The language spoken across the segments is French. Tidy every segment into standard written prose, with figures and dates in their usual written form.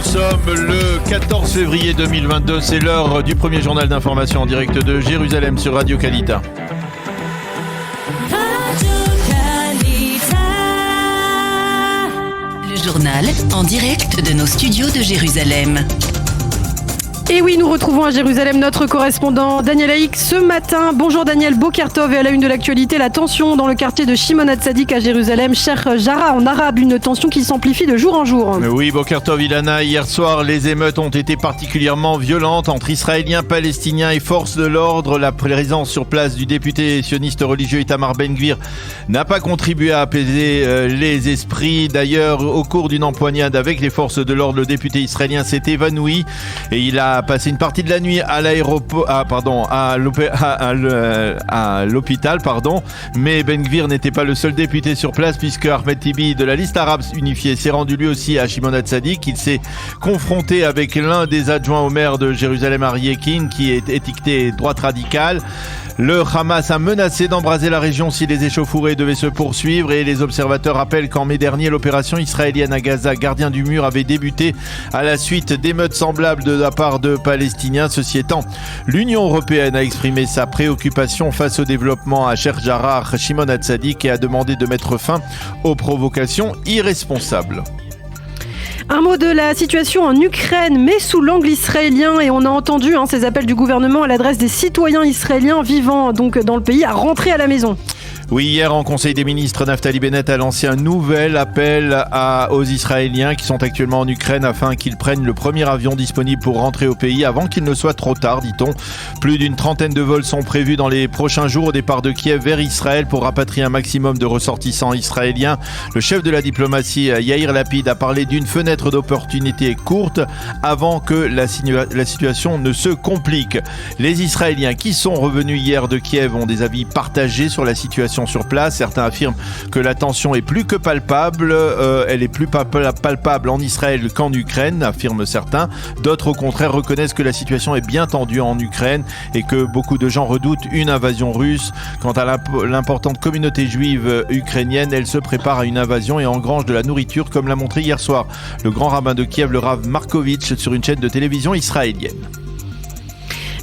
sommes le 14 février 2022, c'est l'heure du premier journal d'information en direct de Jérusalem sur Radio Kalita. Le journal en direct de nos studios de Jérusalem. Et oui, nous retrouvons à Jérusalem notre correspondant Daniel Haïk ce matin. Bonjour Daniel, Boker Tov. Et à la une de l'actualité, la tension dans le quartier de Shimon HaTzadik à Jérusalem, Sheikh Jarrah en arabe, une tension qui s'amplifie de jour en jour. Oui, Boker Tov, Ilana, hier soir, les émeutes ont été particulièrement violentes entre Israéliens, Palestiniens et forces de l'ordre. La présence sur place du député sioniste religieux Itamar Ben-Gvir n'a pas contribué à apaiser les esprits. D'ailleurs, au cours d'une empoignade avec les forces de l'ordre, le député israélien s'est évanoui et il a passé une partie de la nuit à l'hôpital, mais Ben-Gvir n'était pas le seul député sur place puisque Ahmed Tibi de la liste arabe unifiée s'est rendu lui aussi à Shimon HaTzadik. Il s'est confronté avec l'un des adjoints au maire de Jérusalem, Ari Yekin, qui est étiqueté droite radicale. Le Hamas a menacé d'embraser la région si les échauffourées devaient se poursuivre et les observateurs rappellent qu'en mai dernier, l'opération israélienne à Gaza, gardien du mur, avait débuté à la suite d'émeutes semblables de la part de Palestiniens. Ceci étant, l'Union européenne a exprimé sa préoccupation face au développement à Sheikh Jarrah, Shimon HaTzadik, et a demandé de mettre fin aux provocations irresponsables. Un mot de la situation en Ukraine, mais sous l'angle israélien, et on a entendu ces appels du gouvernement à l'adresse des citoyens israéliens vivant donc dans le pays à rentrer à la maison. Oui, hier en Conseil des ministres, Naftali Bennett a lancé un nouvel appel aux Israéliens qui sont actuellement en Ukraine afin qu'ils prennent le premier avion disponible pour rentrer au pays avant qu'il ne soit trop tard, dit-on. Plus d'une trentaine de vols sont prévus dans les prochains jours au départ de Kiev vers Israël pour rapatrier un maximum de ressortissants israéliens. Le chef de la diplomatie, Yair Lapid, a parlé d'une fenêtre d'opportunité courte avant que la situation ne se complique. Les Israéliens qui sont revenus hier de Kiev ont des avis partagés sur la situation sur place. Certains affirment que la tension est plus que palpable. Elle est plus palpable en Israël qu'en Ukraine, affirment certains. D'autres, au contraire, reconnaissent que la situation est bien tendue en Ukraine et que beaucoup de gens redoutent une invasion russe. Quant à l'importante communauté juive ukrainienne, elle se prépare à une invasion et engrange de la nourriture, comme l'a montré hier soir le grand rabbin de Kiev, le Rav Markovitch, sur une chaîne de télévision israélienne.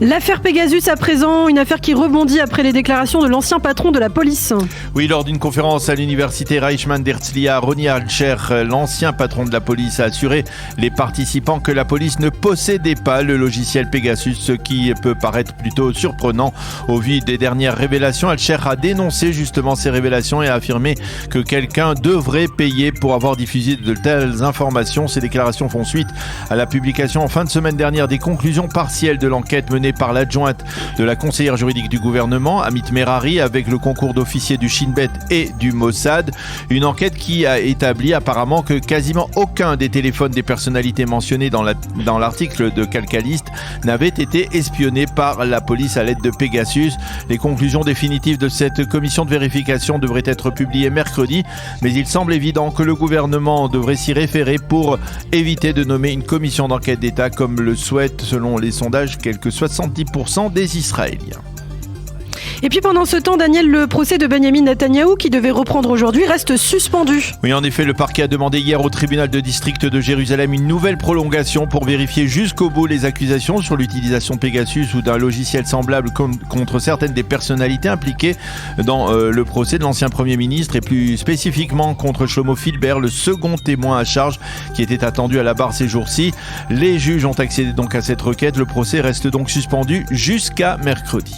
L'affaire Pegasus à présent, une affaire qui rebondit après les déclarations de l'ancien patron de la police. Oui, lors d'une conférence à l'université Reichman d'Herzliya, Roni Alcher, l'ancien patron de la police, a assuré les participants que la police ne possédait pas le logiciel Pegasus, ce qui peut paraître plutôt surprenant au vu des dernières révélations. Alcher a dénoncé justement ces révélations et a affirmé que quelqu'un devrait payer pour avoir diffusé de telles informations. Ces déclarations font suite à la publication en fin de semaine dernière des conclusions partielles de l'enquête menée par l'adjointe de la conseillère juridique du gouvernement, Amit Merari, avec le concours d'officiers du Shin Bet et du Mossad. Une enquête qui a établi apparemment que quasiment aucun des téléphones des personnalités mentionnées dans l'article de Calcaliste n'avait été espionné par la police à l'aide de Pegasus. Les conclusions définitives de cette commission de vérification devraient être publiées mercredi, mais il semble évident que le gouvernement devrait s'y référer pour éviter de nommer une commission d'enquête d'État comme le souhaitent, selon les sondages, quelques 70% des Israéliens. Et puis pendant ce temps, Daniel, le procès de Benjamin Netanyahou, qui devait reprendre aujourd'hui, reste suspendu. Oui, en effet, le parquet a demandé hier au tribunal de district de Jérusalem une nouvelle prolongation pour vérifier jusqu'au bout les accusations sur l'utilisation de Pegasus ou d'un logiciel semblable contre certaines des personnalités impliquées dans le procès de l'ancien Premier ministre et plus spécifiquement contre Shlomo Filber, le second témoin à charge qui était attendu à la barre ces jours-ci. Les juges ont accédé donc à cette requête. Le procès reste donc suspendu jusqu'à mercredi.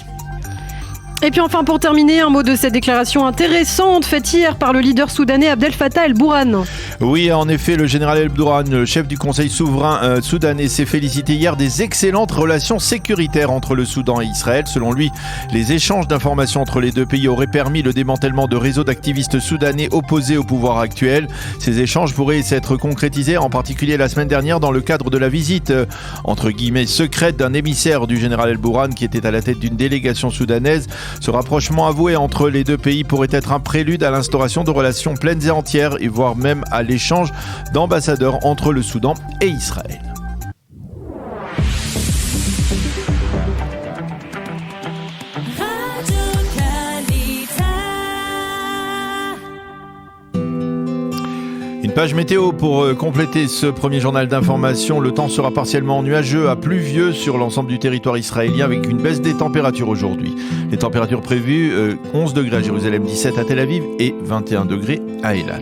Et puis enfin, pour terminer, un mot de cette déclaration intéressante faite hier par le leader soudanais Abdel Fattah el-Bourhan. Oui, en effet, le général el-Bourhan, le chef du Conseil souverain soudanais, s'est félicité hier des excellentes relations sécuritaires entre le Soudan et Israël. Selon lui, les échanges d'informations entre les deux pays auraient permis le démantèlement de réseaux d'activistes soudanais opposés au pouvoir actuel. Ces échanges pourraient s'être concrétisés, en particulier la semaine dernière, dans le cadre de la visite, entre guillemets, secrète d'un émissaire du général el-Bourhan qui était à la tête d'une délégation soudanaise. Ce rapprochement avoué entre les deux pays pourrait être un prélude à l'instauration de relations pleines et entières, et voire même à l'échange d'ambassadeurs entre le Soudan et Israël. page météo pour compléter ce premier journal d'information. Le temps sera partiellement nuageux à pluvieux sur l'ensemble du territoire israélien avec une baisse des températures aujourd'hui. Les températures prévues, 11 degrés à Jérusalem, 17 à Tel Aviv et 21 degrés à Eilat.